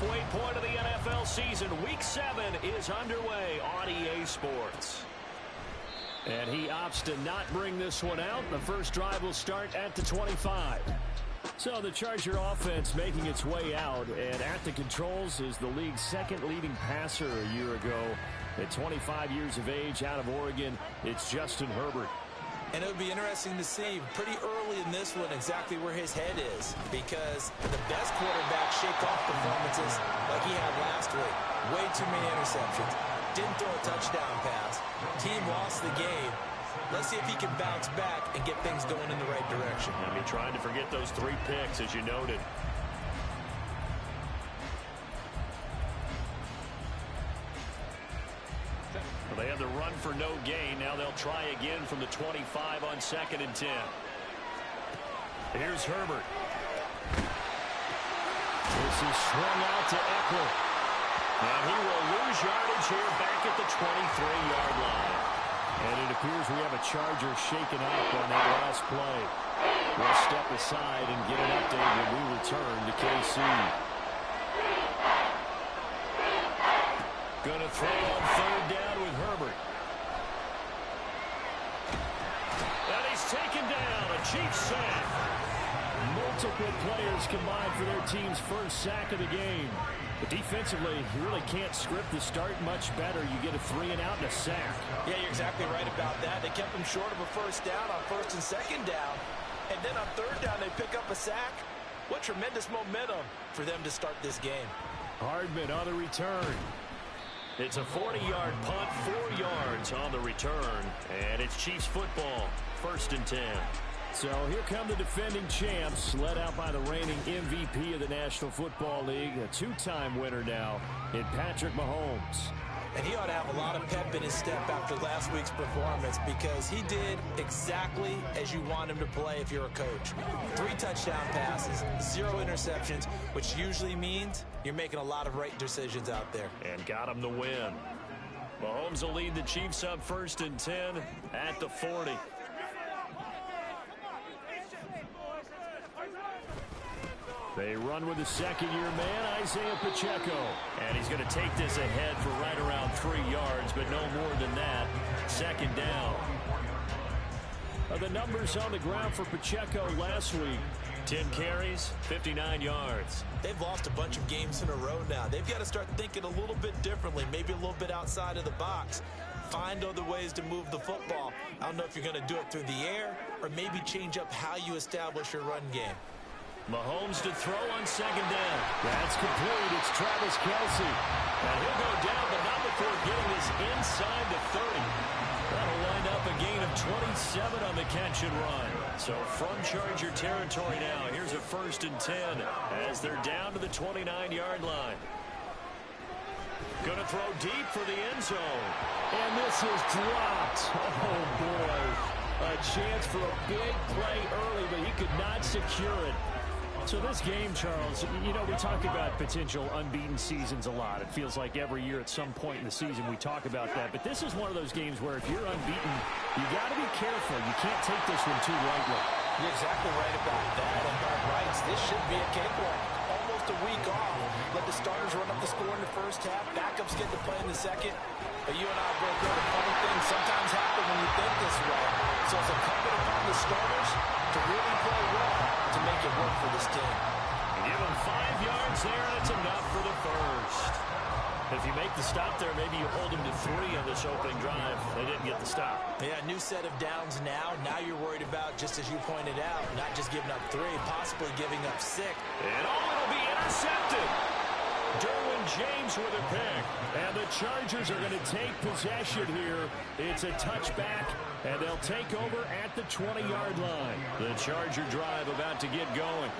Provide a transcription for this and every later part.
halfway point of the NFL season. Week 7 is underway on EA Sports. And he opts to not bring this one out. The first drive will start at the 25. So the Charger offense making its way out, and at the controls is the league's second leading passer a year ago. At 25 years of age, out of Oregon, it's Justin Herbert. And it would be interesting to see pretty early in this one exactly where his head is, because the best quarterback shake-off performances like he had last week. Way too many interceptions. Didn't throw a touchdown pass. Team lost the game. Let's see if he can bounce back and get things going in the right direction. I mean, trying to forget those 3 picks, as you noted. Well, they had the run for no gain. Now they'll try again from the 25 on 2nd and 10. Here's Herbert. This is swung out to Eckler. And he will lose yardage here back at the 23-yard line. And it appears we have a Charger shaken up on that last play. We'll step aside and get an update when we return to KC. Going to throw on 3rd down with Herbert. And he's taken down. A Chiefs sack. Multiple players combined for their team's first sack of the game. But defensively, you really can't script the start much better. You get a 3-and-out and a sack. Yeah, you're exactly right about that. They kept him short of a first down on 1st and 2nd down. And then on 3rd down, they pick up a sack. What tremendous momentum for them to start this game. Hardman on the return. It's a 40-yard punt, 4 yards on the return. And it's Chiefs football, 1st and 10. So here come the defending champs, led out by the reigning MVP of the National Football League, a 2-time winner now in Patrick Mahomes. And he ought to have a lot of pep in his step after last week's performance, because he did exactly as you want him to play if you're a coach. 3 touchdown passes, 0 interceptions, which usually means you're making a lot of right decisions out there. And got him the win. Mahomes will lead the Chiefs up 1st and 10 at the 40. They run with the 2nd-year man, Isaiah Pacheco. And he's going to take this ahead for right around 3 yards, but no more than that. 2nd down. The numbers on the ground for Pacheco last week. 10 carries, 59 yards. They've lost a bunch of games in a row now. They've got to start thinking a little bit differently, maybe a little bit outside of the box. Find other ways to move the football. I don't know if you're going to do it through the air or maybe change up how you establish your run game. Mahomes to throw on 2nd down. That's complete. It's Travis Kelce. And he'll go down, but not before getting this inside the 30. That'll wind up a gain of 27 on the catch and run. So from Charger territory now, here's a 1st and 10 as they're down to the 29-yard line. Going to throw deep for the end zone. And this is dropped. Oh, boy. A chance for a big play early, but he could not secure it. So this game, Charles, you know, we talk about potential unbeaten seasons a lot. It feels like every year at some point in the season we talk about that. But this is one of those games where if you're unbeaten, you got to be careful. You can't take this one too lightly. You're exactly right about that. And by rights, this should be a cakewalk. Almost a week off. Let the starters run up the score in the first half. Backups get to play in the second. But you and I both know the funny things sometimes happen when you think this way. So it's incumbent upon the starters to really play well to make it work for this team. Give them 5 yards there, and it's enough for the first. If you make the stop there, maybe you hold them to 3 on this opening drive. They didn't get the stop. Yeah, new set of downs now. Now you're worried about, just as you pointed out, not just giving up 3, possibly giving up 6. And it'll be intercepted. Derwin James with a pick. And the Chargers are going to take possession here. It's a touchback, and they'll take over at the 20-yard line. The Charger drive about to get going.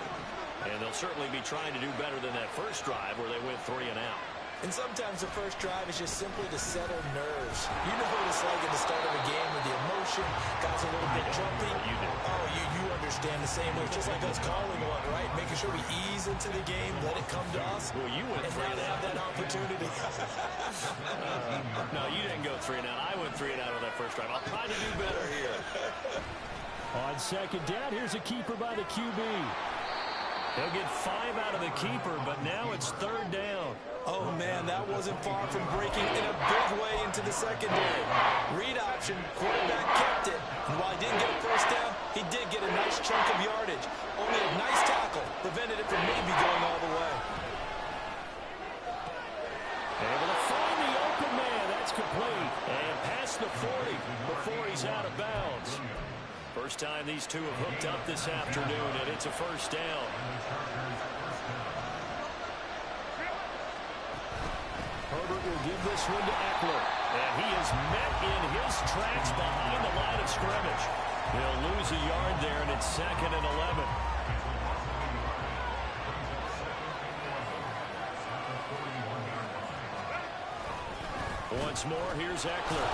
And they'll certainly be trying to do better than that first drive where they went 3 and out. And sometimes the first drive is just simply to settle nerves. You know what it's like at the start of a game with the emotion, guys a little bit jumpy. You do. Oh, you understand the same way. It's just like us calling one, right? Making sure we ease into the game, let it come to us. Well, you went 3 and have that opportunity. No, you didn't go 3 and out. I went 3 and out on that first drive. I'll try to do better here. On 2nd down, here's a keeper by the QB. He'll get 5 out of the keeper, but now it's 3rd down. wasn't far from breaking in a big way into the secondary. Read option, quarterback kept it. And while he didn't get a first down, he did get a nice chunk of yardage. Only a nice tackle prevented it from maybe going all the way. Able to find the open man. That's complete. And past the 40 before he's out of bounds. First time these two have hooked up this afternoon, and it's a first down. Herbert will give this one to Eckler. And he is met in his tracks behind the line of scrimmage. He'll lose a yard there, and it's 2nd and 11. Once more, here's Eckler.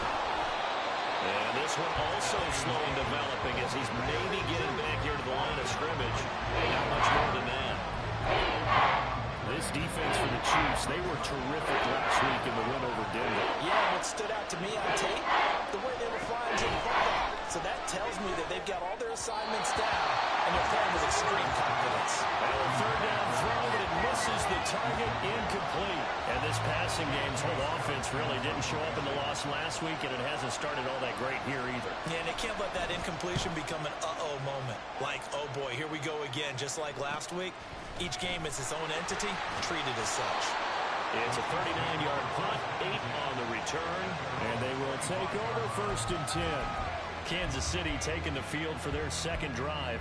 And this one also slow in developing as he's maybe getting back here to the line of scrimmage. Not much more than that. This defense for the Chiefs, they were terrific last week in the win over Denver. Yeah, what stood out to me on tape, the way they were flying to the football. So that tells me that they've got all their assignments down, and they're playing with extreme confidence. Well, a third down throw, but it misses the target, incomplete. And this passing game's whole offense really didn't show up in the loss last week, and it hasn't started all that great here either. Yeah, and they can't let that incompletion become an uh-oh moment. Like, oh boy, here we go again, just like last week. Each game is its own entity, treated as such. It's a 39-yard punt, 8 on the return, and they will take over 1st and 10. Kansas City taking the field for their second drive.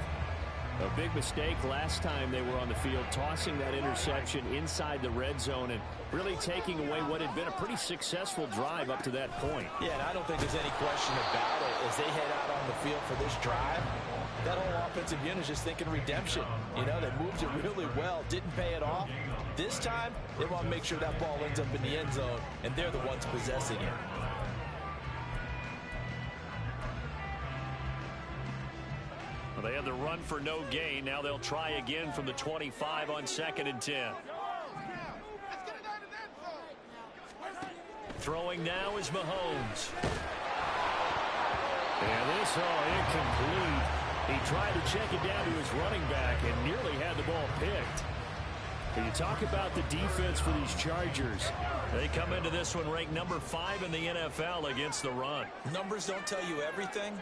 A big mistake last time they were on the field, tossing that interception inside the red zone and really taking away what had been a pretty successful drive up to that point. Yeah, and I don't think there's any question about it. As they head out on the field for this drive, that whole offensive unit is just thinking redemption. You know, they moved it really well, didn't pay it off. This time, they want to make sure that ball ends up in the end zone, and they're the ones possessing it. Well, they had the run for no gain. Now they'll try again from the 25 on 2nd and 10. Throwing now is Mahomes. And this, incomplete. He tried to check it down to his running back and nearly had the ball picked. But you talk about the defense for these Chargers. They come into this one ranked number 5 in the NFL against the run. Numbers don't tell you everything,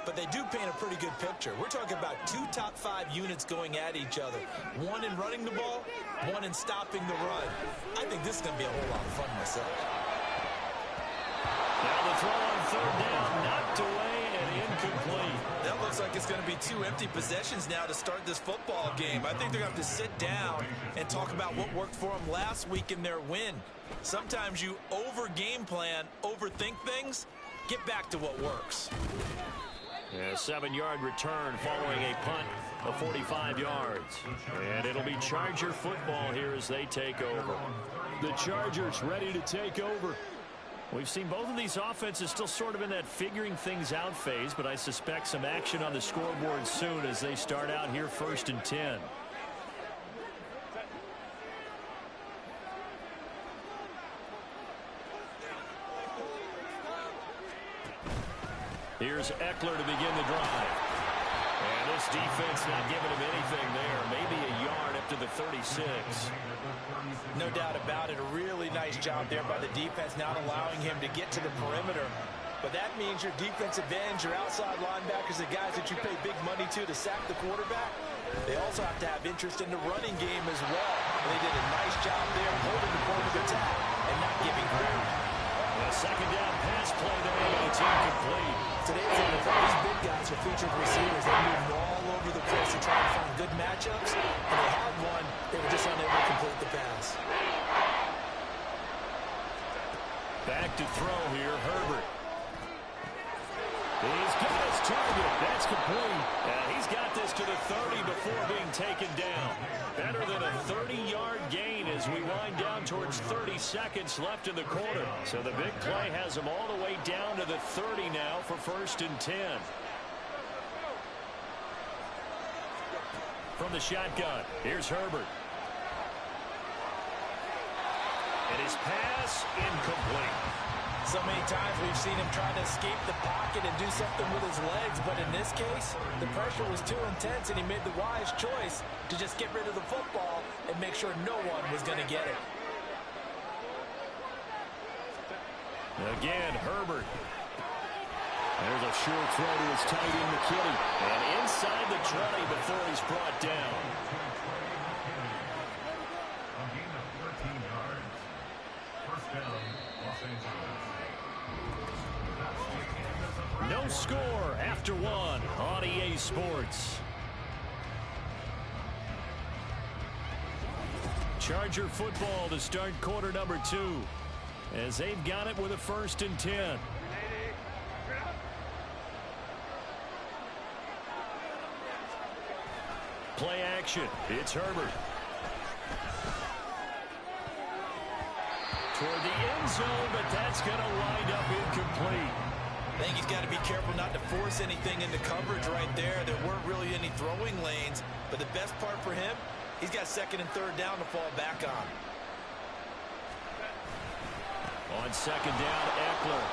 but they do paint a pretty good picture. We're talking about 2 top 5 units going at each other. One in running the ball, one in stopping the run. I think this is going to be a whole lot of fun myself. Now the throw on 3rd down, knocked away and incomplete. That looks like it's going to be 2 empty possessions now to start this football game. I think they're going to have to sit down and talk about what worked for them last week in their win. Sometimes you over-game plan, overthink things. Get back to what works. A 7-yard return following a punt of 45 yards. And it'll be Charger football here as they take over. The Chargers ready to take over. We've seen both of these offenses still sort of in that figuring things out phase, but I suspect some action on the scoreboard soon as they start out here 1st and 10. Here's Eckler to begin the drive. And this defense not giving him anything there. Maybe a yard up to the 36. No doubt about it. A really nice job there by the defense, not allowing him to get to the perimeter. But that means your defensive ends, your outside linebackers, the guys that you pay big money to sack the quarterback, they also have to have interest in the running game as well. They did a nice job there holding the point of attack and not giving ground. A 2nd down pass play there, and it's incomplete. Today's NFL, these big guys are featured receivers. They move all over the place to try to find good matchups. And they had one. They were just unable to complete the pass. Back to throw here, Herbert. He's got his target. That's complete. And he's got this to the 30 before being taken down. Better than a 30-yard gain as we wind down towards 30 seconds left in the quarter. So the big play has him all the way down to the 30 now for 1st and 10. From the shotgun, here's Herbert. And his pass incomplete. So many times we've seen him try to escape the pocket and do something with his legs, but in this case, the pressure was too intense and he made the wise choice to just get rid of the football and make sure no one was going to get it. Again, Herbert. There's a short throw to his tight end, McKinney. And inside the 20 before he's brought down. No score after one on EA Sports. Charger football to start quarter number 2. As they've got it with a 1st and 10. Play action. It's Herbert. Toward the end zone, but that's going to wind up incomplete. I think he's got to be careful not to force anything into coverage right there. There weren't really any throwing lanes, but the best part for him, he's got 2nd and 3rd down to fall back on. On 2nd down, Eckler.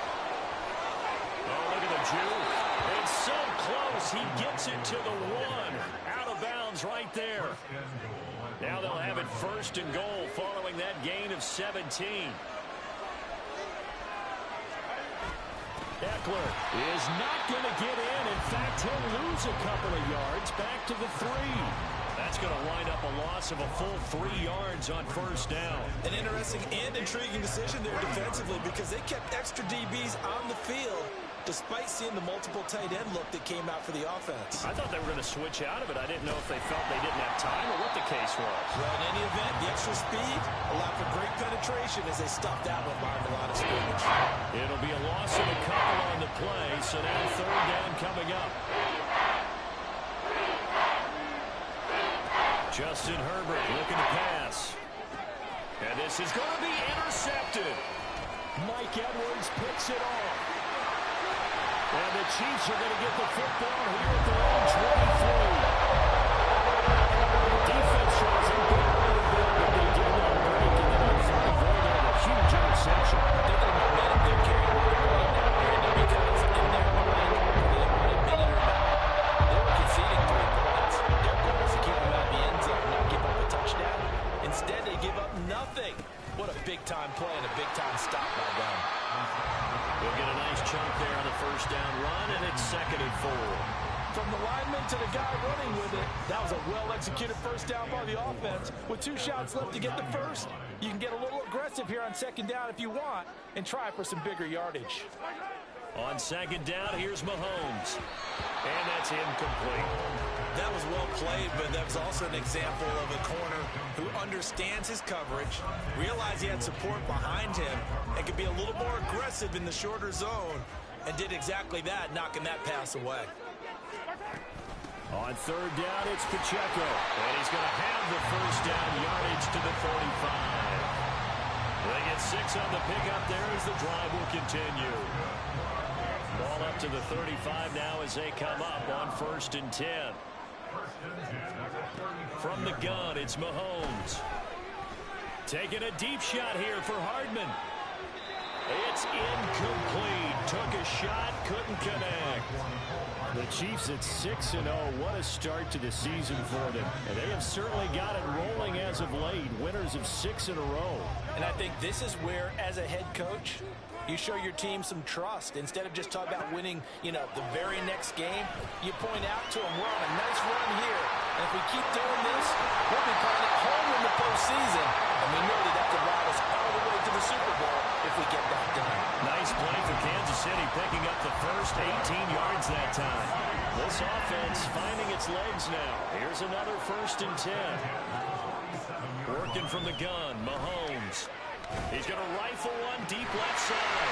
Oh, look at the juke. It's so close. He gets it to the 1. Out of bounds right there. Now they'll have it 1st and goal following that gain of 17. Eckler is not going to get in. In fact, he'll lose a couple of yards back to the 3. That's going to wind up a loss of a full 3 yards on 1st down. An interesting and intriguing decision there defensively because they kept extra DBs on the field despite seeing the multiple tight end look that came out for the offense. I thought they were going to switch out of it. I didn't know if they felt they didn't have time or what the case was. Well, in any event, the extra speed allowed for great penetration as they stopped that one behind the line of scrimmage. It'll be a loss of a couple on the play, so now 3rd down coming up. Justin Herbert looking to pass. And this is going to be intercepted. Mike Edwards picks it off. And the Chiefs are going to get the football here at their own 23. The defense shows up a little bit, but they did not break. And then on 5 there, they had a huge interception. They're going to admit it. They're carrying the ball right now, Brandon, because in their mind, whether they want to admit it or not, they were conceding 3 points. Their goal is to keep them out of the end zone, not give up a touchdown. Instead, they give up nothing. What a big-time play and a big-time stop by them. We'll get a nice chunk there on the 1st down run, and it's 2nd and 4. From the lineman to the guy running with it, that was a well-executed 1st down by the offense. With 2 shots left to get the 1st, you can get a little aggressive here on 2nd down if you want and try for some bigger yardage. On 2nd down, here's Mahomes. And that's incomplete. That was well played, but that was also an example of a corner who understands his coverage, realized he had support behind him, and could be a little more aggressive in the shorter zone, and did exactly that, knocking that pass away. On 3rd down, it's Pacheco. And he's going to have the 1st down yardage to the 45. They get 6 on the pickup there as the drive will continue. Ball up to the 35 now as they come up on 1st and 10. From the gun, it's Mahomes. Taking a deep shot here for Hardman. It's incomplete. Took a shot, couldn't connect. The Chiefs at 6-0. What a start to the season for them. And they have certainly got it rolling as of late. Winners of 6 in a row. And I think this is where, as a head coach, you show your team some trust. Instead of just talking about winning, the very next game, you point out to them, we're on a nice run here. And if we keep doing this, we'll be playing at home in the postseason. And we know that could ride us all the way to the Super Bowl if we get that done. Nice play for Kansas City, picking up the first 18 yards that time. This offense finding its legs now. Here's another 1st and 10. Working from the gun, Mahomes. He's going to rifle one deep left side.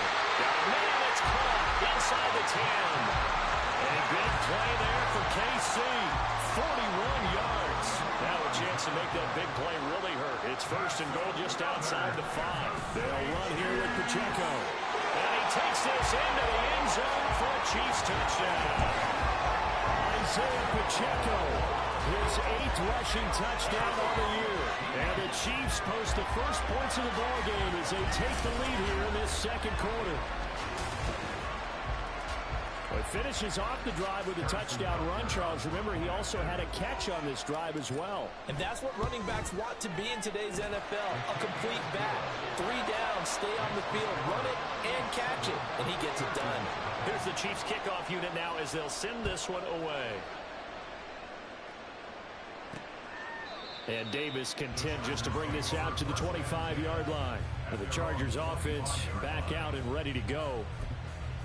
Man, it's caught inside the 10. A big play there for KC. 41 yards. Now a chance to make that big play really hurt. It's 1st and goal just outside the 5. They'll run here with Pacheco. And he takes this into the end zone for a Chiefs touchdown. Isaiah Pacheco, his 8th rushing touchdown on the year. And the Chiefs post the first points of the ballgame as they take the lead here in this 2nd quarter. Well, finishes off the drive with a touchdown run, Charles. Remember, he also had a catch on this drive as well. And that's what running backs want to be in today's NFL, a complete back. 3 down, down, stay on the field, run it, and catch it. And he gets it done. Here's the Chiefs kickoff unit now as they'll send this one away. And Davis content just to bring this out to the 25-yard line. And the Chargers offense back out and ready to go.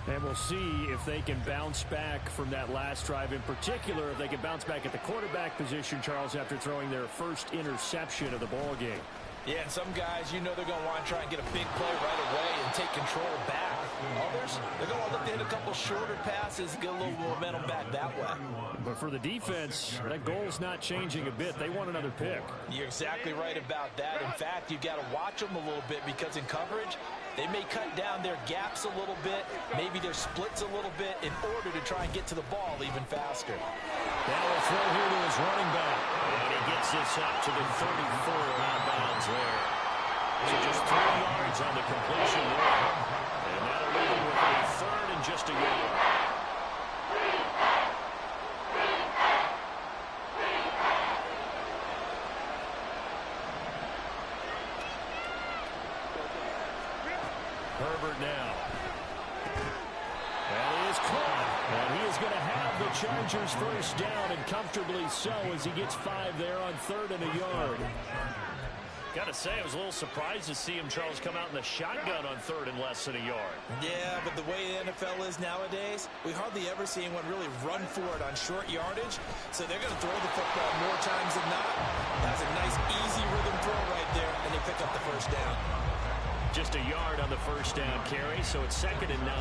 And we'll see if they can bounce back from that last drive. In particular, if they can bounce back at the quarterback position, Charles, after throwing their first interception of the ball game. Yeah, and some guys, you know they're going to want to try and get a big play right away and take control back. Others, they're going to look to hit a couple shorter passes, get a little momentum back that way. But for the defense, that goal's not changing a bit. They want another pick. You're exactly right about that. In fact, you've got to watch them a little bit because in coverage, they may cut down their gaps a little bit, maybe their splits a little bit in order to try and get to the ball even faster. Now a throw here to his running back. And he gets this up to the 34 out of bounds there. So just 3 yards on the completion there. And that'll leave him with a third and just a yard. Herbert now. And he is caught. And he is going to have the Chargers first down, and comfortably so as he gets 5 there on 3rd and a yard. Got to say, I was a little surprised to see him, Charles, come out in the shotgun on 3rd and less than a yard. Yeah, but the way the NFL is nowadays, we hardly ever see anyone really run for it on short yardage. So they're going to throw the football more times than not. That's a nice, easy rhythm throw right there, and they pick up the first down. Just a yard on the first down carry, so it's 2nd and 9.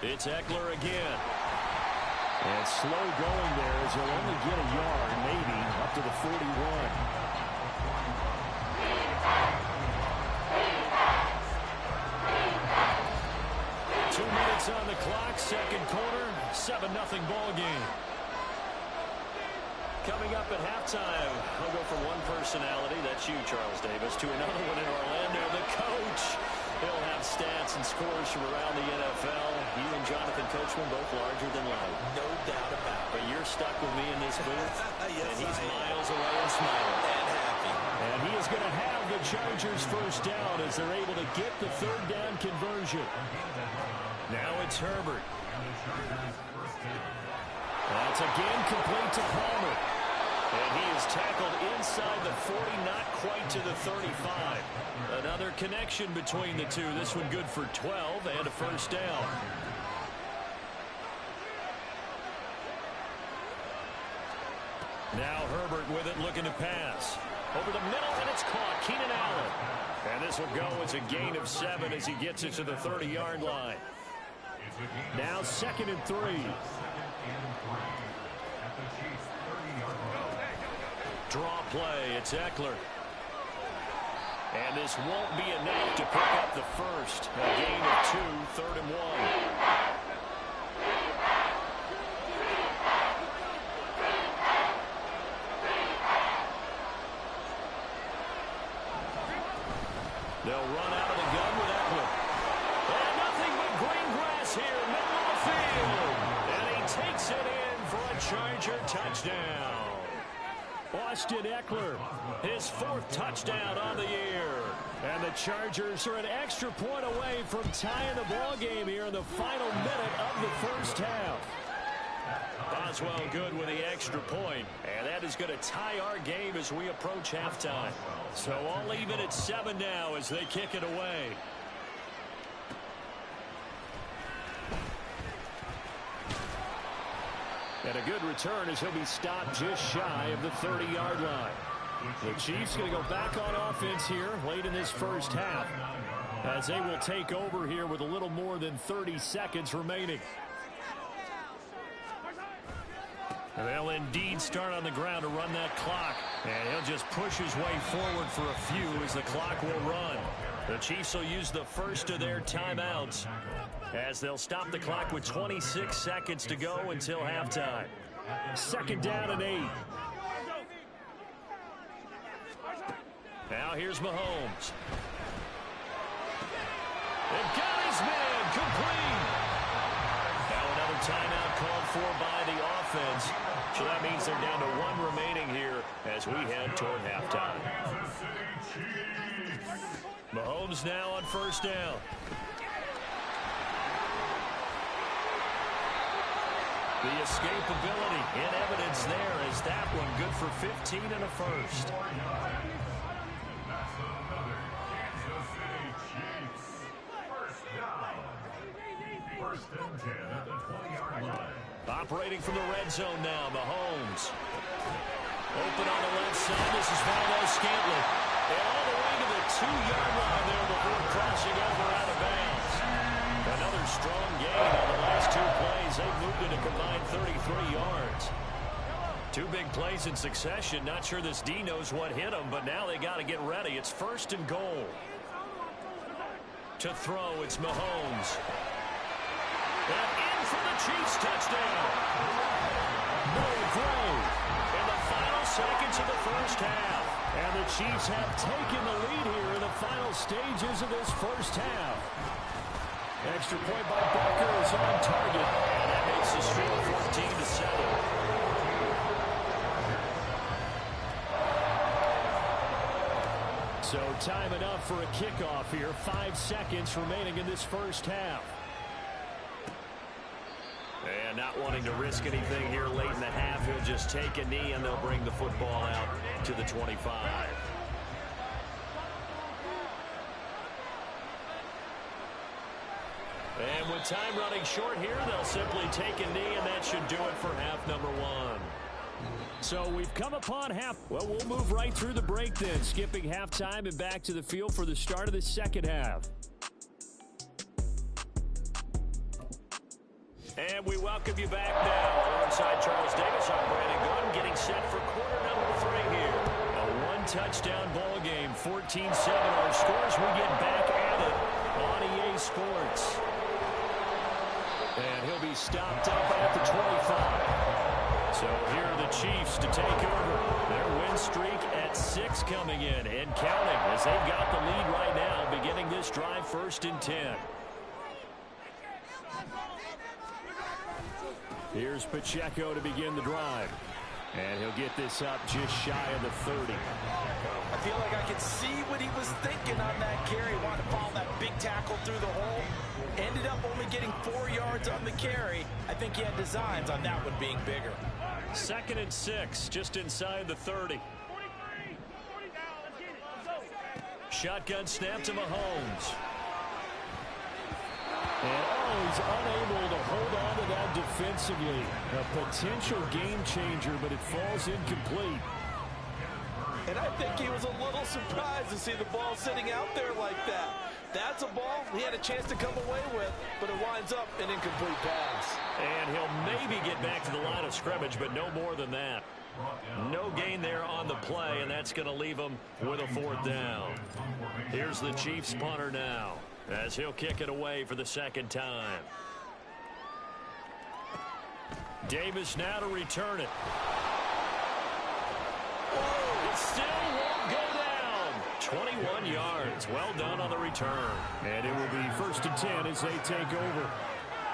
It's Eckler again. And slow going there as he'll only get a yard, maybe, up to the 41. 2 minutes on the clock, 2nd quarter, 7-0 ball game. Coming up at halftime, I'll go from one personality, that's you, Charles Davis, to another one in Orlando, the coach. He'll have stats and scores from around the NFL. You and Jonathan Coachman both larger than life. No doubt about it. But you're stuck with me in this booth, Yes, and he's miles away and smiling. And happy. And he is going to have the Chargers first down as they're able to get the 3rd down conversion. Now it's Herbert. That's again complete to Palmer. And he is tackled inside the 40, not quite to the 35. Another connection between the two. This one good for 12 and a first down. Now Herbert with it, looking to pass. Over the middle, and it's caught. Keenan Allen. And this will go as a gain of 7 as he gets it to the 30-yard line. Now 2nd and 3. Draw play, it's Eckler. And this won't be enough to pick up the first. A gain of 2, 3rd and 1. They'll run out of the gun with Eckler. And nothing but green grass here, middle of the field. And he takes it in for a Charger touchdown. Austin Eckler, his 4th touchdown on the year. And the Chargers are an extra point away from tying the ball game here in the final minute of the first half. Boswell good with the extra point, and that is going to tie our game as we approach halftime. So I'll leave it at 7 now as they kick it away. And a good return as he'll be stopped just shy of the 30-yard line. The Chiefs going to go back on offense here late in this first half as they will take over here with a little more than 30 seconds remaining. And they'll indeed start on the ground to run that clock. And he'll just push his way forward for a few as the clock will run. The Chiefs will use the first of their timeouts as they'll stop the clock with 26 seconds to go until halftime. 2nd down and 8. Now here's Mahomes. They've got his man complete. Now another timeout called for by the offense. So that means they're down to one remaining here as we head toward halftime. Mahomes now on first down. The escapability in evidence there as that one good for 15 and a first. Operating from the red zone now, Mahomes. Open on the left side. This is Valdez-Scantling. And all the way to the 2-yard line there before crossing over out of bounds. Another strong gain on the last 2 plays. They've moved it a combined 33 yards. 2 big plays in succession. Not sure this D knows what hit them, but now they got to get ready. It's first and goal. To throw, it's Mahomes. And in for the Chiefs touchdown. No throw in the final seconds of the first half. And the Chiefs have taken the lead here in the final stages of this first half. Extra point by Booker is on target. And that makes the score 14-7. So time enough for a kickoff here. 5 seconds remaining in this first half. And not wanting to risk anything here late in the half, he'll just take a knee and they'll bring the football out to the 25. And with time running short here, they'll simply take a knee, and that should do it for half number 1. So we've come upon half. Well, we'll move right through the break then, skipping halftime and back to the field for the start of the second half. And we welcome you back now. Alongside Charles Davis, I'm Brandon Gordon, getting set for quarter number 3 here. A one-touchdown ball game, 14-7 our scores. We get back at it on EA Sports. And he'll be stopped up at the 25. So here are the Chiefs to take over. Their win streak at 6 coming in and counting as they've got the lead right now, beginning this drive 1st and 10. Here's Pacheco to begin the drive. And he'll get this up just shy of the 30. I feel like I could see what he was thinking on that carry. Wanted to follow that big tackle through the hole. Ended up only getting 4 yards on the carry. I think he had designs on that one being bigger. 2nd and 6, just inside the 30. Shotgun snap to Mahomes. And he's unable to hold on to that defensively. A potential game changer, but it falls incomplete. And I think he was a little surprised to see the ball sitting out there like that. That's a ball he had a chance to come away with, but it winds up an incomplete pass. And he'll maybe get back to the line of scrimmage, but no more than that. No gain there on the play, and that's going to leave him with a 4th down. Here's the Chiefs punter now, as he'll kick it away for the 2nd time. Davis now to return it. Whoa, it still won't go down. 21 yards. Well done on the return. And it will be 1st and 10 as they take over.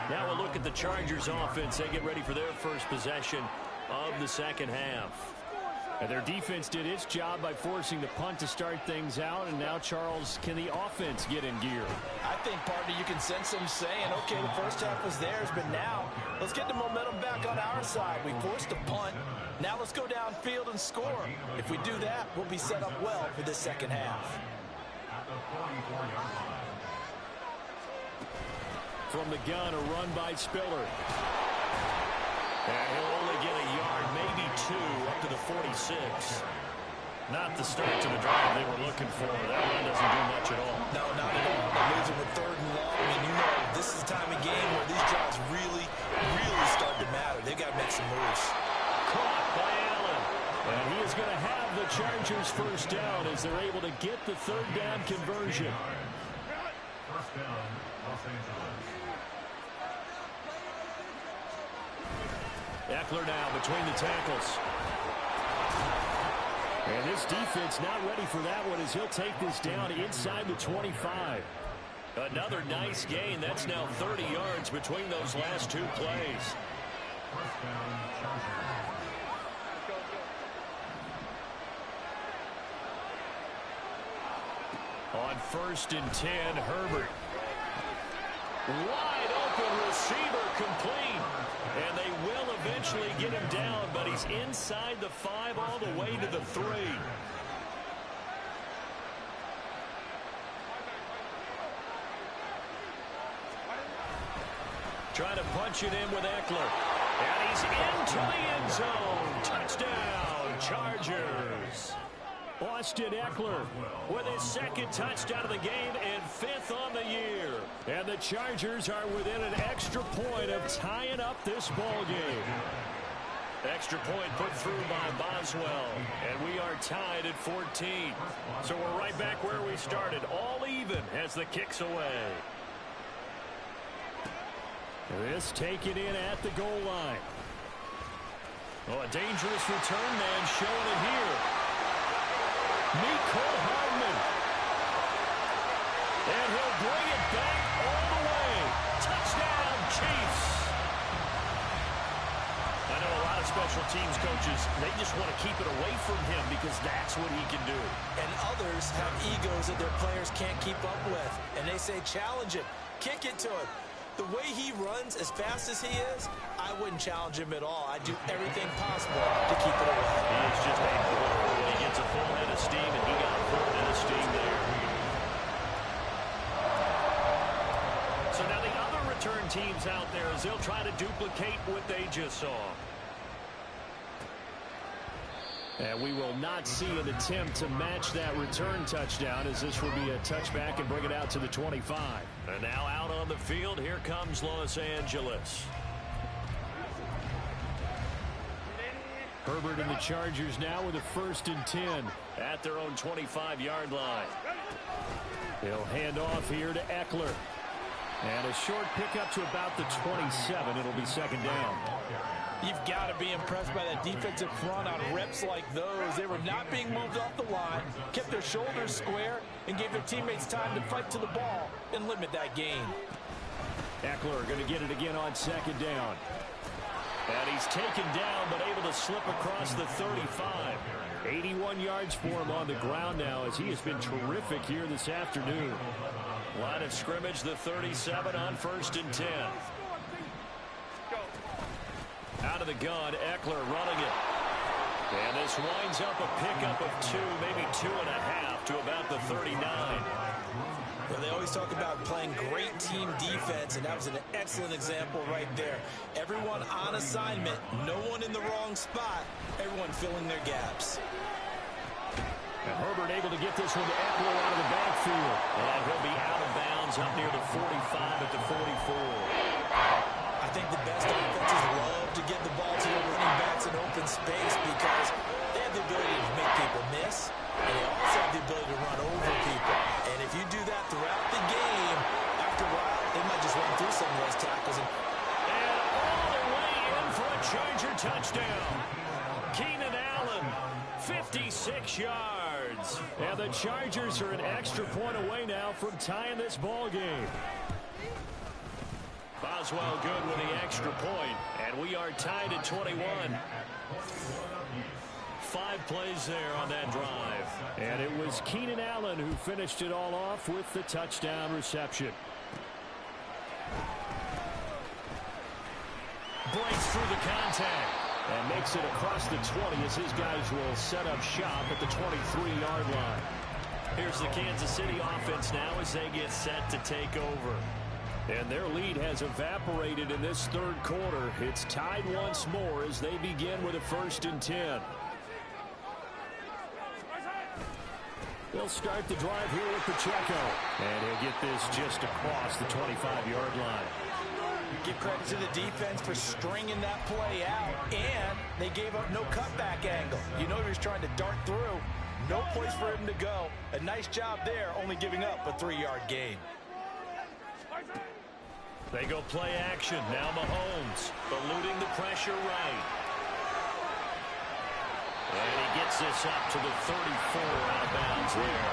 Now a look at the Chargers offense. They get ready for their first possession of the second half. And their defense did its job by forcing the punt to start things out. And now, Charles, can the offense get in gear? I think, partner, you can sense them saying, okay, the first half was theirs, but now let's get the momentum back on our side. We forced a punt. Now let's go downfield and score. If we do that, we'll be set up well for this second half. From the gun, a run by Spiller. And he'll only get a yard, maybe 2, up to the 46. Not the start to the drive they were looking for. That run doesn't do much at all. No, not at all. They're losing with 3rd and long. I mean, you know, this is the time of game where these drives really start to matter. They've got to make some moves. Caught by Allen. And he is going to have the Chargers first down as they're able to get the 3rd down conversion. First down, Los Angeles. Eckler now between the tackles. And this defense not ready for that one as he'll take this down inside the 25. Another nice gain. That's now 30 yards between those last two plays. First down, Chargers. On 1st and 10, Herbert. Wide open receiver complete. And they will eventually get him down, but he's inside the 5 all the way to the 3. Trying to punch it in with Eckler. And he's into the end zone. Touchdown, Chargers. Austin Eckler with his 2nd touchdown of the game and 5th on the year. And the Chargers are within an extra point of tying up this ball game. Extra point put through by Boswell. And we are tied at 14. So we're right back where we started. All even as the kick's away. This taken in at the goal line. Oh, a dangerous return man showing it here. Mecole Hardman. And he'll bring it back all the way. Touchdown, Chiefs. I know a lot of special teams coaches, they just want to keep it away from him because that's what he can do. And others have egos that their players can't keep up with. And they say, challenge it. Kick it to him. The way he runs as fast as he is, I wouldn't challenge him at all. I'd do everything possible to keep it away. He is just a blower when he gets a full head of steam, and he got a full head of steam there. So now the other return teams out there as they'll try to duplicate what they just saw. And we will not see an attempt to match that return touchdown as this will be a touchback and bring it out to the 25. And now out on the field, here comes Los Angeles. Herbert and the Chargers now with a 1st and 10 at their own 25-yard line. They'll hand off here to Eckler. And a short pickup to about the 27. It'll be 2nd down. You've got to be impressed by that defensive front on reps like those. They were not being moved off the line, kept their shoulders square, and gave their teammates time to fight to the ball and limit that gain. Eckler going to get it again on 2nd down. And he's taken down, but able to slip across the 35. 81 yards for him on the ground now as he has been terrific here this afternoon. Line of scrimmage, the 37 on 1st and 10. Out of the gun, Eckler running it. And this winds up a pickup of 2, maybe 2.5 to about the 39. Well, they always talk about playing great team defense, and that was an excellent example right there. Everyone on assignment, no one in the wrong spot, everyone filling their gaps. And Herbert able to get this one to Eckler out of the backfield. And he'll be out of bounds up near the 45 at the 44. I think the best offenses love to get the ball to their running backs in open space because they have the ability to make people miss, and they also have the ability to run over people. And if you do that throughout the game, after a while, they might just run through some of those tackles. And all the way in for a Charger touchdown. Keenan Allen, 56 yards. And the Chargers are an extra point away now from tying this ball game. Boswell good with the extra point, and we are tied at 21. 5 plays there on that drive. And it was Keenan Allen who finished it all off with the touchdown reception. Breaks through the contact and makes it across the 20 as his guys will set up shop at the 23-yard line. Here's the Kansas City offense now as they get set to take over. And their lead has evaporated in this 3rd quarter. It's tied once more as they begin with a 1st and 10. They'll start the drive here with Pacheco. And he'll get this just across the 25-yard line. Give credit to the defense for stringing that play out, and they gave up no cutback angle. You know he was trying to dart through. No place for him to go. A nice job there, only giving up a 3-yard gain. They go play action. Now Mahomes eluding the pressure right. And he gets this up to the 34 out of bounds there.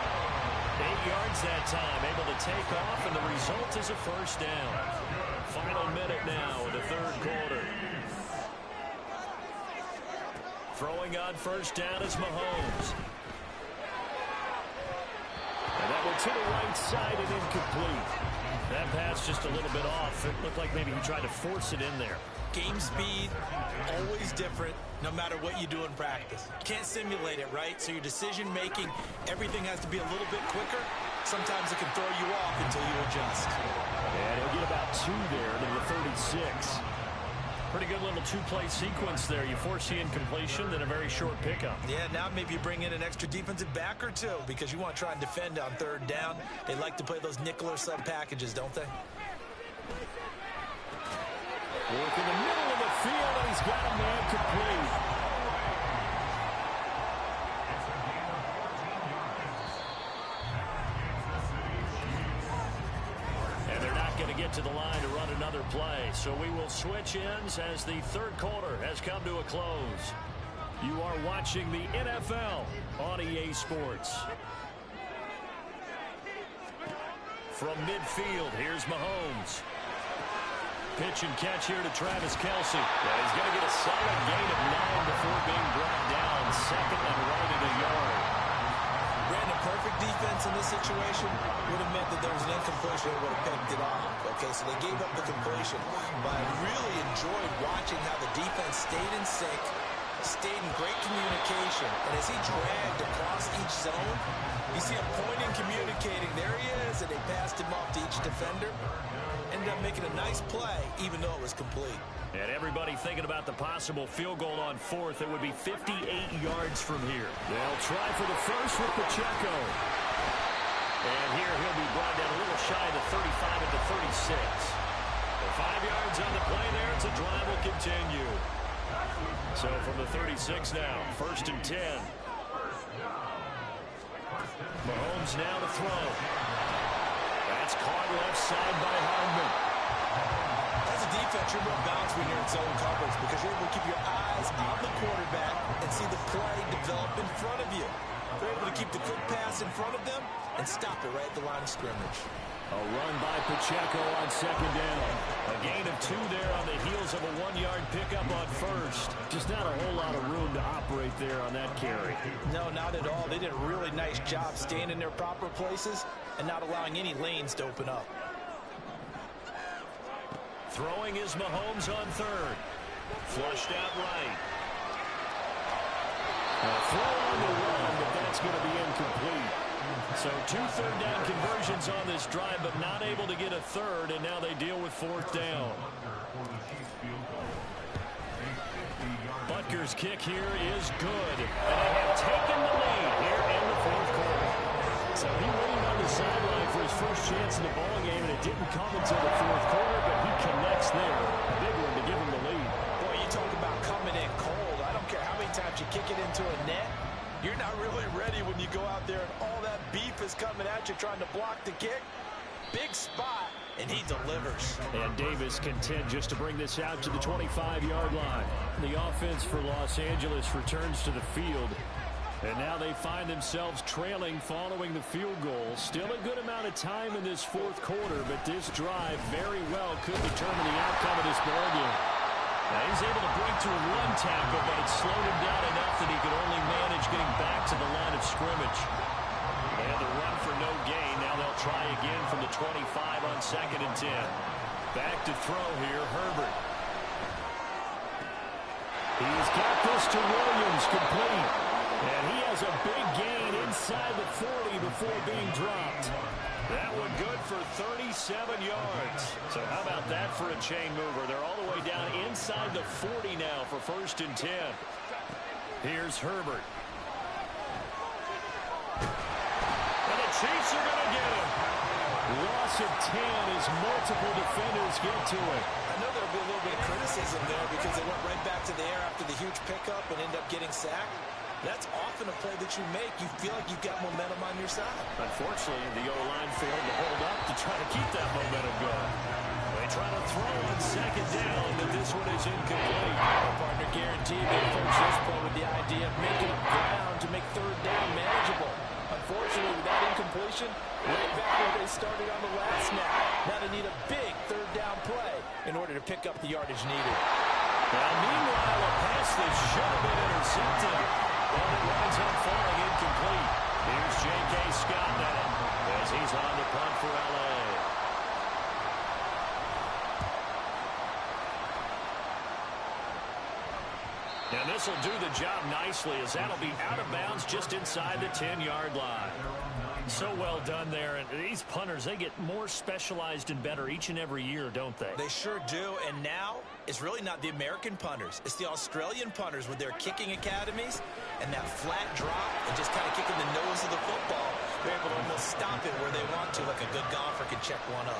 8 yards that time, able to take off, and the result is a first down. Final minute now of the third quarter. Throwing on first down is Mahomes. And that one to the right side and incomplete. That pass just a little bit off. It looked like maybe he tried to force it in there. Game speed, always different, no matter what you do in practice. Can't simulate it, right? So your decision-making, everything has to be a little bit quicker. Sometimes it can throw you off until you adjust. And he'll get about 2 there to the 36. Pretty good little two-play sequence there. You force the incompletion, then a very short pickup. Yeah, now maybe you bring in an extra defensive back or two because you want to try and defend on third down. They like to play those nickel or sub packages, don't they? Work in the middle of the field, and he's got a man complete. And they're not going to get to the line to run another play. So we will switch ends as the third quarter has come to a close. You are watching the NFL on EA Sports. From midfield, here's Mahomes. Pitch and catch here to Travis Kelce. Yeah, he's going to get a solid gain of 9 before being brought down. Second and right at a yard. Brandon, perfect defense in this situation would have meant that there was an incompletion and would have picked it off. Okay, so they gave up the completion. But I really enjoyed watching how the defense stayed in sync, stayed in great communication. And as he dragged across each zone, you see him pointing, communicating. There he is, and they passed him off to each defender. Ended up making a nice play, even though it was complete. And everybody thinking about the possible field goal on fourth. It would be 58 yards from here. They'll try for the first with Pacheco. And here he'll be brought down a little shy of the 35 at the 36. The 5 yards on the play there. It's a drive will continue. So from the 36 now, first and 10. Mahomes now to throw. That's caught left side by Hardman. As a defense, you're more balanced when you're in zone coverage because you're able to keep your eyes on the quarterback and see the play develop in front of you. They're able to keep the quick pass in front of them and stop it right at the line of scrimmage. A run by Pacheco on second down. A gain of 2 there on the heels of a 1-yard pickup on first. Just not a whole lot of room to operate there on that carry. No, not at all. They did a really nice job staying in their proper places and not allowing any lanes to open up. Throwing is Mahomes on third. Flushed out right. A throw on the run, but that's going to be incomplete. So 2 third-down conversions on this drive, but not able to get a third, and now they deal with fourth down. Butker's kick here is good, and they have taken the lead here in the fourth quarter. So he waited on the sideline for his first chance in the ballgame, and it didn't come until the fourth quarter, but he connects there. A big one to give him the lead. Boy, you talk about coming in cold. I don't care how many times you kick it into a net. You're not really ready when you go out there and all that beef is coming at you trying to block the kick. Big spot, and he delivers. And Davis content just to bring this out to the 25-yard line. The offense for Los Angeles returns to the field. And now they find themselves trailing following the field goal. Still a good amount of time in this fourth quarter, but this drive very well could determine the outcome of this ballgame. Now he's able to break through one tackle, but it slowed him down enough that he could only manage getting back to the line of scrimmage. They had the run for no gain. Now they'll try again from the 25 on second and 10. Back to throw here, Herbert. He's got this to Williams, complete. And he has a big gain inside the 40 before being dropped. That one good for 37 yards. So how about that for a chain mover? They're all the way down inside the 40 now for first and 10. Here's Herbert. And the Chiefs are going to get him. Loss of 10 as multiple defenders get to it. I know there'll be a little bit of criticism there because they went right back to the air after the huge pickup and end up getting sacked. That's often a play that you make. You feel like you've got momentum on your side. Unfortunately, the O-line failed to hold up to try to keep that momentum going. They try to throw on second down, but this one is incomplete. Our partner guaranteed they approach this play with the idea of making up ground to make third down manageable. Unfortunately, with that incompletion, right back where they started on the last snap. Now they need a big third down play in order to pick up the yardage needed. Well, meanwhile, a pass that should have been intercepted. Well, it winds up falling incomplete. Here's J.K. Scott now as he's on the punt for L.A. And this will do the job nicely as that'll be out of bounds just inside the 10-yard line. So well done there. And these punters, they get more specialized and better each and every year, don't they? They sure do. And now it's really not the American punters. It's the Australian punters with their kicking academies and that flat drop and just kind of kicking the nose of the football. They're able to almost stop it where they want to, like a good golfer can check one up.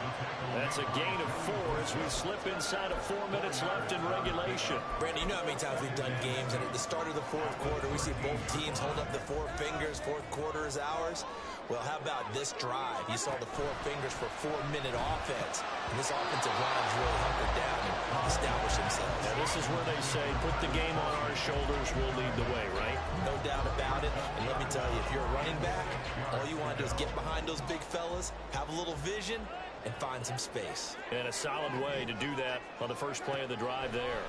That's a gain of 4 as we slip inside of 4 minutes left in regulation. Brandon, you know how many times we've done games, and at the start of the fourth quarter, we see both teams hold up the 4 fingers, fourth quarter is ours. Well, how about this drive? You saw the 4 fingers for 4-minute offense, and this offensive line has really hunkered down and established themselves. Now, this is where they say, put the game on our shoulders, we'll lead the way, right? No doubt about it, and let me tell you, if you're a running back, all you want to do is get behind those big fellas, have a little vision, and find some space. And a solid way to do that on the first play of the drive there.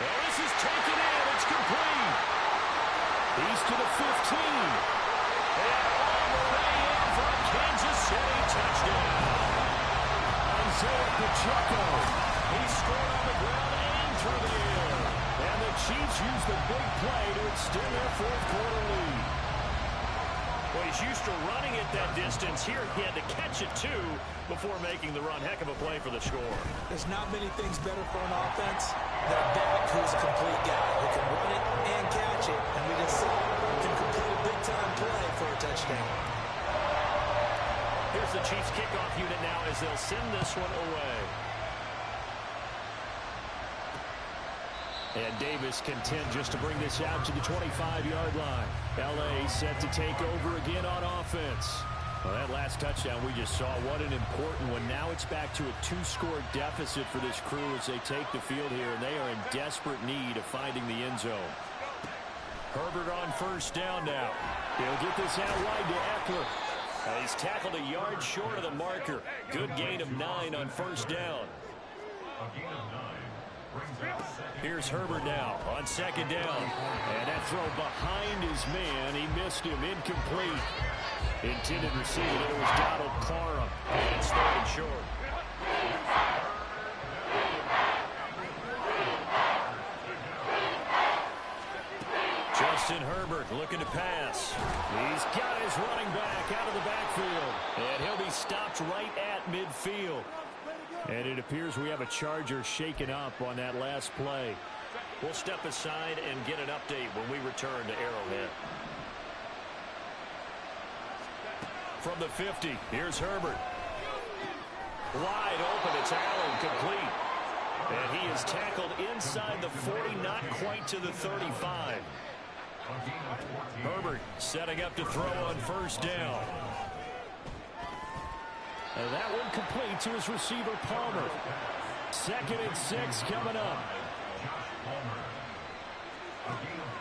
Well, this is taken in. It's complete. He's to the 15. And all the way in for a Kansas City touchdown. Isaiah Pacheco. He scored on the ground and through the air. And the Chiefs use the big play to extend their fourth quarter lead. Well, he's used to running it that distance. Here he had to catch it, too, before making the run. Heck of a play for the score. There's not many things better for an offense than a back who's a complete guy who can run it and catch it. And we just saw can complete a big-time play for a touchdown. Here's the Chiefs kickoff unit now as they'll send this one away. And Davis content just to bring this out to the 25-yard line. L.A. set to take over again on offense. Well, that last touchdown we just saw, what an important one. Now it's back to a 2-score deficit for this crew as they take the field here, and they are in desperate need of finding the end zone. Herbert on first down now. He'll get this out wide to Eckler. He's tackled a yard short of the marker. Good gain of 9 on first down. Here's Herbert now on second down. And that throw behind his man. He missed him. Incomplete. Intended receiver. It was Donald Parham. And it's 3rd and short. Justin Herbert looking to pass. He's got his running back out of the backfield. And he'll be stopped right at midfield. And it appears we have a Charger shaken up on that last play. We'll step aside and get an update when we return to Arrowhead. From the 50, here's Herbert. Wide open, it's Allen, complete. And he is tackled inside the 40, not quite to the 35. Herbert setting up to throw on first down. And that one complete to his receiver, Palmer. 2nd and 6 coming up.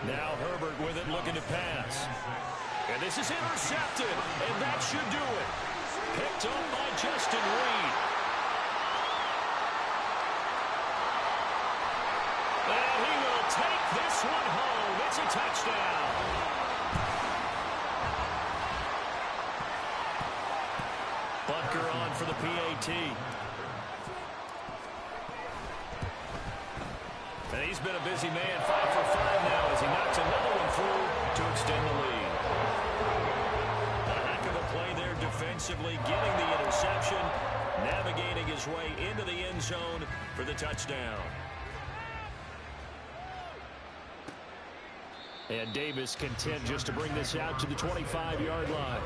Now Herbert with it, looking to pass. And this is intercepted, and that should do it. Picked up by Justin Reed. And he will take this one home. It's a touchdown. Butker on for the PAT. And he's been a busy man, 5 for 5 now as he knocks another one through to extend the lead. A heck of a play there defensively, getting the interception, navigating his way into the end zone for the touchdown. And Davis content just to bring this out to the 25-yard line.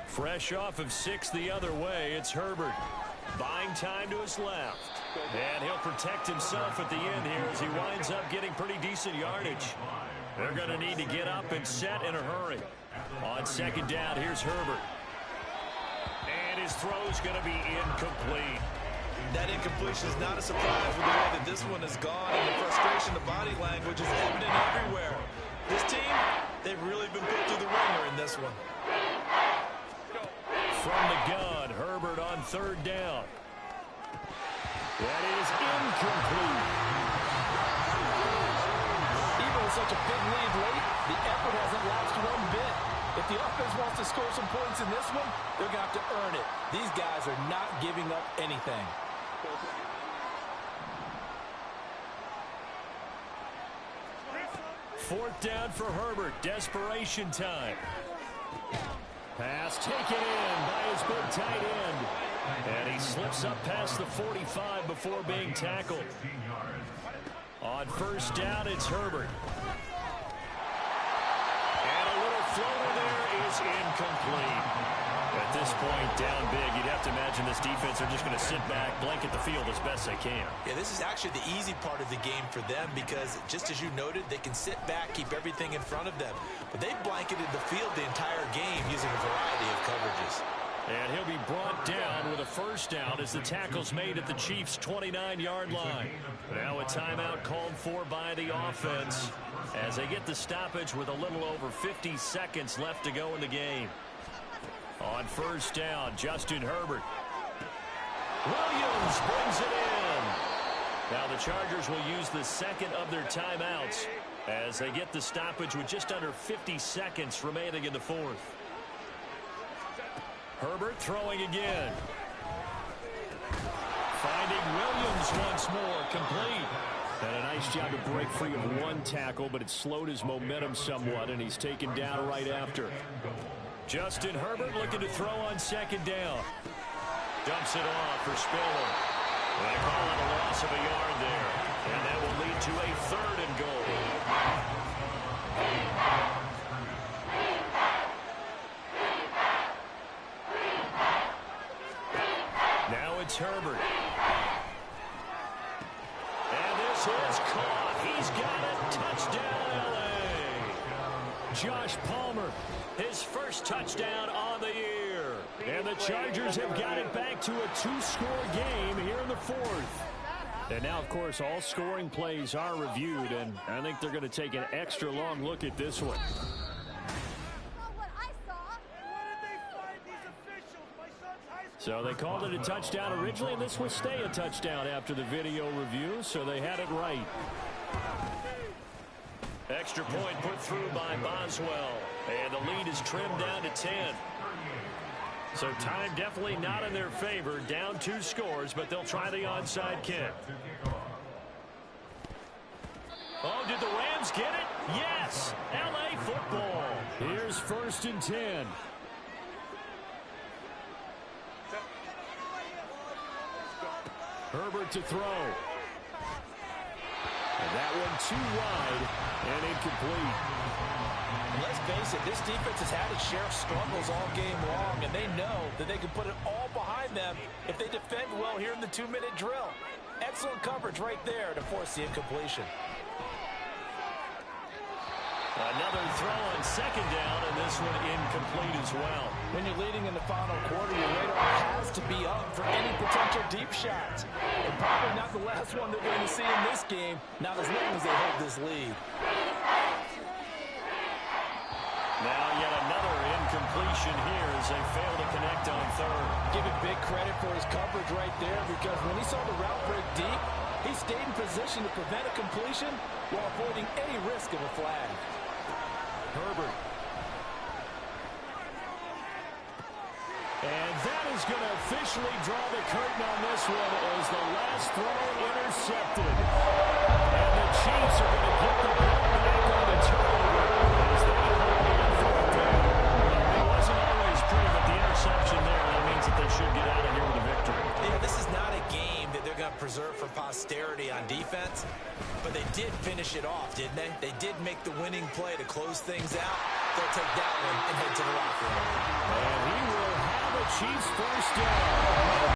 Fresh off of 6 the other way, it's Herbert. Buying time to his left. And he'll protect himself at the end here as he winds up getting pretty decent yardage. They're going to need to get up and set in a hurry. On second down, here's Herbert. And his throw's going to be incomplete. That incompletion is not a surprise with the way that this one has gone, and the frustration, the body language is evident everywhere. This team, they've really been put through the ringer in this one. From the gun, Herbert on third down. That is incomplete. Even with such a big lead late, the effort hasn't lapsed one bit. If the offense wants to score some points in this one, they're going to have to earn it. These guys are not giving up anything. Fourth down for Herbert. Desperation time. Pass taken in by his big tight end. And he slips up past the 45 before being tackled. On first down, it's Herbert. And a little floater there is incomplete. At this point, down big, you'd have to imagine this defense are just going to sit back, blanket the field as best they can. Yeah, this is actually the easy part of the game for them because, just as you noted, they can sit back, keep everything in front of them. But they've blanketed the field the entire game using a variety of coverages. And he'll be brought down with a first down as the tackle's made at the Chiefs' 29-yard line. Now a timeout called for by the offense as they get the stoppage with a little over 50 seconds left to go in the game. On first down, Justin Herbert. Williams brings it in. Now the Chargers will use the second of their timeouts as they get the stoppage with just under 50 seconds remaining in the fourth. Herbert throwing again. Finding Williams once more, complete. And a nice job to break free of one tackle, but it slowed his momentum somewhat, and he's taken down right after. Justin Herbert looking to throw on second down. Dumps it off for Spiller. They call it a loss of a yard there. And that will lead to a third and goal. Now it's Herbert. And this is caught. He's got it. Touchdown, L.A. Josh Palmer, his first touchdown on the year. And the Chargers have got it back to a two-score game here in the fourth. And now, of course, all scoring plays are reviewed, and I think they're going to take an extra long look at this one. So they called it a touchdown originally, and this will stay a touchdown after the video review, so they had it right. Extra point put through by Boswell, and the lead is trimmed down to 10. So time definitely not in their favor. Down 2 scores, but they'll try the onside kick. Oh, did the Rams get it? Yes! L.A. football. Here's first and 10. Herbert to throw. And that one too wide and incomplete. Let's face it, this defense has had its share of struggles all game long, and they know that they can put it all behind them if they defend well here in the 2-minute drill. Excellent coverage right there to force the incompletion. Another throw on second down, and this one incomplete as well. When you're leading in the final quarter, your radar has to be up for any potential deep shots. And probably not the last one they're going to see in this game, not as long as they hold this lead. Now yet another incompletion here as they fail to connect on third. Give it big credit for his coverage right there, because when he saw the route break deep, he stayed in position to prevent a completion while avoiding any risk of a flag. Herbert. And that is going to officially draw the curtain on this one as the last throw intercepted. And the Chiefs are going to get the ball back on the turnover as they hold on fourth down. It wasn't always pretty, but the interception there, that means that they should get out of here with a victory. Yeah, this is not a game that they're going to preserve for posterity on defense, but they did finish it off, didn't they? They did make the winning play to close things out. They'll take that one and head to the locker room. And he will have a Chiefs first down.